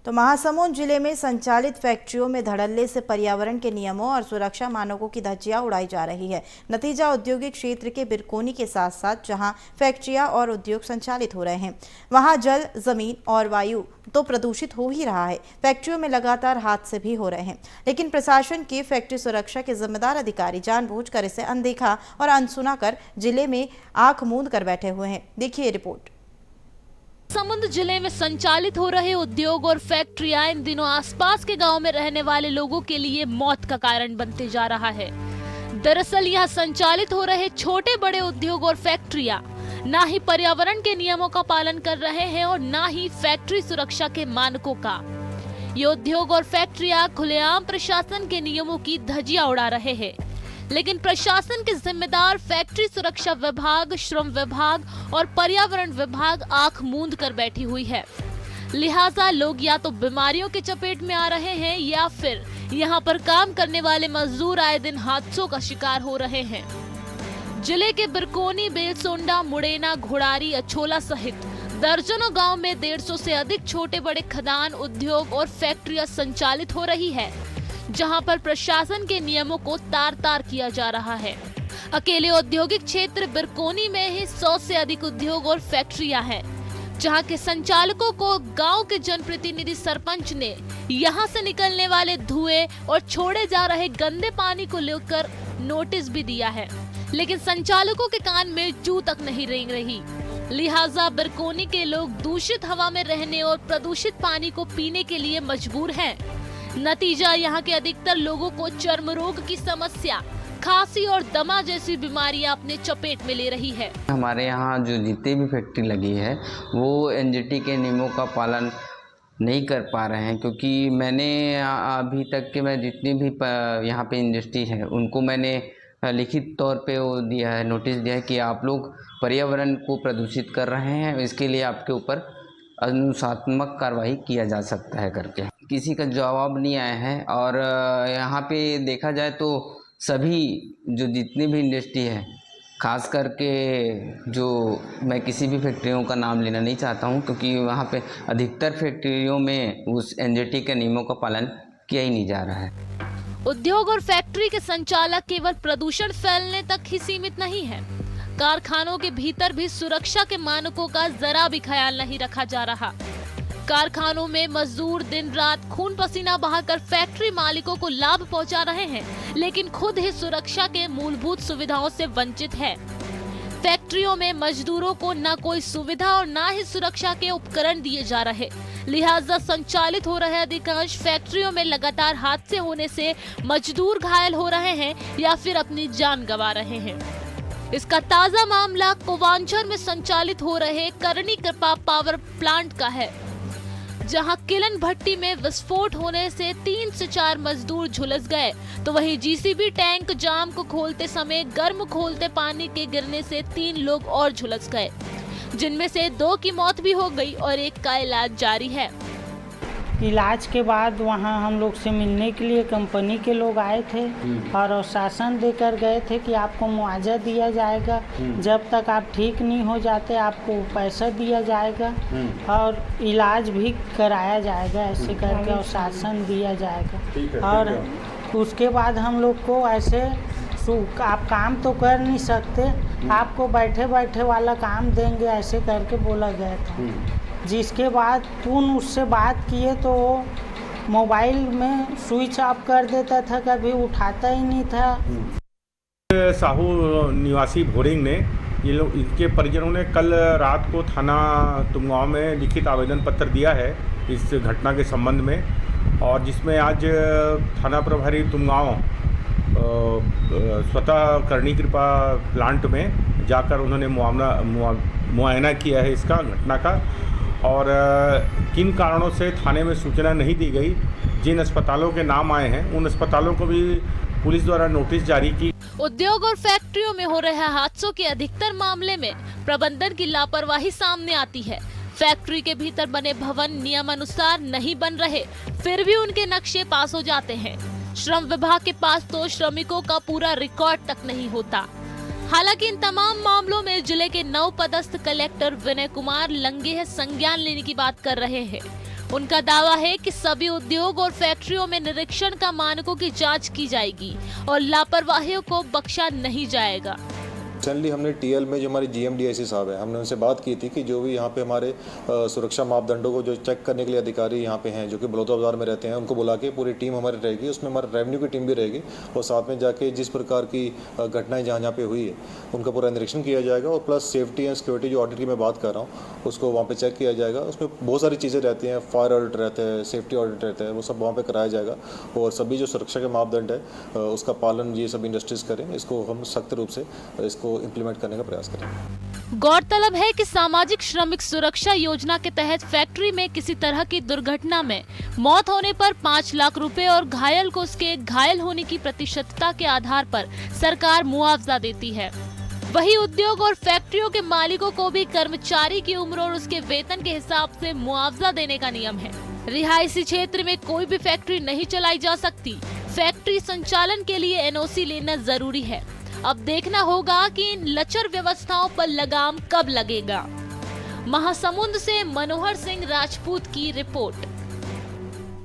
तो महासमुंद जिले में संचालित फैक्ट्रियों में धड़ल्ले से पर्यावरण के नियमों और सुरक्षा मानकों की धज्जियां उड़ाई जा रही है। नतीजा औद्योगिक क्षेत्र के बिरकोनी के साथ साथ जहां फैक्ट्रियां और उद्योग संचालित हो रहे हैं, वहां जल, जमीन और वायु तो प्रदूषित हो ही रहा है। फैक्ट्रियों में लगातार हादसे भी हो रहे हैं, लेकिन प्रशासन के फैक्ट्री सुरक्षा के जिम्मेदार अधिकारी जानबूझकर इसे अनदेखा और अनसुना कर जिले में आंख मूंद कर बैठे हुए हैं। देखिए रिपोर्ट। महासमुंद जिले में संचालित हो रहे उद्योग और फैक्ट्रियां इन दिनों आसपास के गांव में रहने वाले लोगों के लिए मौत का कारण बनते जा रहा है। दरअसल यहां संचालित हो रहे छोटे बड़े उद्योग और फैक्ट्रियां ना ही पर्यावरण के नियमों का पालन कर रहे हैं और ना ही फैक्ट्री सुरक्षा के मानकों का। ये उद्योग और फैक्ट्रियां खुलेआम प्रशासन के नियमों की धज्जियां उड़ा रहे हैं, लेकिन प्रशासन के जिम्मेदार फैक्ट्री सुरक्षा विभाग, श्रम विभाग और पर्यावरण विभाग आंख मूंद कर बैठी हुई है। लिहाजा लोग या तो बीमारियों के चपेट में आ रहे हैं या फिर यहां पर काम करने वाले मजदूर आए दिन हादसों का शिकार हो रहे हैं। जिले के बिरकोनी, बेलसोंडा, मुड़ेना, घोड़ारी, अछोला सहित दर्जनों गांव में 150 से अधिक छोटे बड़े खदान, उद्योग और फैक्ट्रियां संचालित हो रही है, जहां पर प्रशासन के नियमों को तार-तार किया जा रहा है। अकेले औद्योगिक क्षेत्र बिरकोनी में ही 100 से अधिक उद्योग और फैक्ट्रियां हैं, जहां के संचालकों को गांव के जनप्रतिनिधि सरपंच ने यहां से निकलने वाले धुएं और छोड़े जा रहे गंदे पानी को लेकर नोटिस भी दिया है, लेकिन संचालकों के कान में जू तक नहीं रेंग रही। लिहाजा बिरकोनी के लोग दूषित हवा में रहने और प्रदूषित पानी को पीने के लिए मजबूर हैं। नतीजा यहाँ के अधिकतर लोगों को चर्म रोग की समस्या, खांसी और दमा जैसी बीमारियां अपने चपेट में ले रही है। हमारे यहाँ जो जितनी भी फैक्ट्री लगी है वो एनजीटी के नियमों का पालन नहीं कर पा रहे हैं, क्योंकि मैंने अभी तक के मैं जितनी भी यहाँ पे इंडस्ट्री है उनको मैंने लिखित तौर पे वो दिया है, नोटिस दिया है कि आप लोग पर्यावरण को प्रदूषित कर रहे हैं, इसके लिए आपके ऊपर अनुशासनात्मक कार्रवाई किया जा सकता है करके। किसी का जवाब नहीं आया है और यहाँ पे देखा जाए तो सभी जो जितनी भी इंडस्ट्री है, खास करके जो मैं किसी भी फैक्ट्रियों का नाम लेना नहीं चाहता हूँ, क्योंकि वहाँ पे अधिकतर फैक्ट्रियों में उस एनजीटी के नियमों का पालन किया ही नहीं जा रहा है। उद्योग और फैक्ट्री के संचालक केवल प्रदूषण फैलने तक ही सीमित नहीं है, कारखानों के भीतर भी सुरक्षा के मानकों का जरा भी ख्याल नहीं रखा जा रहा। कारखानों में मजदूर दिन रात खून पसीना बहाकर फैक्ट्री मालिकों को लाभ पहुंचा रहे हैं, लेकिन खुद ही सुरक्षा के मूलभूत सुविधाओं से वंचित है। फैक्ट्रियों में मजदूरों को न कोई सुविधा और न ही सुरक्षा के उपकरण दिए जा रहे। लिहाजा संचालित हो रहे अधिकांश फैक्ट्रियों में लगातार हादसे होने से मजदूर घायल हो रहे हैं या फिर अपनी जान गंवा रहे हैं। इसका ताजा मामला कोवांचर में संचालित हो रहे करनी कृपा पावर प्लांट का है, जहां किलन भट्टी में विस्फोट होने से 3 से 4 मजदूर झुलस गए, तो वहीं जीसीबी टैंक जाम को खोलते समय गर्म खोलते पानी के गिरने से 3 लोग और झुलस गए, जिनमें से 2 की मौत भी हो गई और 1 का इलाज जारी है। इलाज के बाद वहाँ हम लोग से मिलने के लिए कंपनी के लोग आए थे और आश्वासन देकर गए थे कि आपको मुआवजा दिया जाएगा, जब तक आप ठीक नहीं हो जाते आपको पैसा दिया जाएगा और इलाज भी कराया जाएगा, ऐसे करके आश्वासन दिया जाएगा। और उसके बाद हम लोग को ऐसे आप काम तो कर नहीं सकते, आपको बैठे बैठे वाला काम देंगे, ऐसे करके बोला गया था। जिसके बाद उससे बात किए तो वो मोबाइल में स्विच ऑफ कर देता था, कभी उठाता ही नहीं था। साहू निवासी भोरिंग ने ये लोग, इनके परिजनों ने कल रात को थाना तुमगांव में लिखित आवेदन पत्र दिया है इस घटना के संबंध में, और जिसमें आज थाना प्रभारी तुमगांव स्वतः करनी कृपा प्लांट में जाकर उन्होंने मुआयना किया है इसका घटना का, और किन कारणों से थाने में सूचना नहीं दी गई, जिन अस्पतालों के नाम आए हैं उन अस्पतालों को भी पुलिस द्वारा नोटिस जारी की। उद्योग और फैक्ट्रियों में हो रहे हादसों के अधिकतर मामले में प्रबंधन की लापरवाही सामने आती है। फैक्ट्री के भीतर बने भवन नियमानुसार नहीं बन रहे, फिर भी उनके नक्शे पास हो जाते हैं। श्रम विभाग के पास तो श्रमिकों का पूरा रिकॉर्ड तक नहीं होता। हालांकि इन तमाम मामलों में जिले के नव पदस्थ कलेक्टर विनय कुमार लंगे संज्ञान लेने की बात कर रहे हैं। उनका दावा है कि सभी उद्योग और फैक्ट्रियों में निरीक्षण का मानकों की जांच की जाएगी और लापरवाहियों को बख्शा नहीं जाएगा। रिसेंटली हमने टीएल में जो हमारे जीएमडीआईसी साहब है, हमने उनसे बात की थी कि जो भी यहाँ पे हमारे सुरक्षा मापदंडों को जो चेक करने के लिए अधिकारी यहाँ पे हैं जो कि बलौदा बाजार में रहते हैं, उनको बुला के पूरी टीम हमारी रहेगी, उसमें हमारा रेवेन्यू की टीम भी रहेगी और साथ में जाके जिस प्रकार की घटनाएं जहाँ पे हुई है उनका पूरा निरीक्षण किया जाएगा और प्लस सेफ्टी एंड सिक्योरिटी जो ऑडिट की मैं बात कर रहा हूँ उसको वहाँ पर चेक किया जाएगा। उसमें बहुत सारी चीज़ें रहती हैं, फायर ऑडिट रहता है, सेफ्टी ऑडिट रहता है, वो सब वहाँ पर कराया जाएगा और सभी जो सुरक्षा के मापदंड है उसका पालन ये सब इंडस्ट्रीज करें, इसको हम सख्त रूप से इसको इम्प्लीमेंट करने का प्रयास करें। गौरतलब है कि सामाजिक श्रमिक सुरक्षा योजना के तहत फैक्ट्री में किसी तरह की दुर्घटना में मौत होने पर 5 लाख रुपए और घायल को उसके घायल होने की प्रतिशतता के आधार पर सरकार मुआवजा देती है। वही उद्योग और फैक्ट्रियों के मालिकों को भी कर्मचारी की उम्र और उसके वेतन के हिसाब से मुआवजा देने का नियम है। रिहायशी क्षेत्र में कोई भी फैक्ट्री नहीं चलाई जा सकती। फैक्ट्री संचालन के लिए एनओसी लेना जरूरी है। अब देखना होगा कि इन लचर व्यवस्थाओं पर लगाम कब लगेगा। महासमुंद से मनोहर सिंह राजपूत की रिपोर्ट।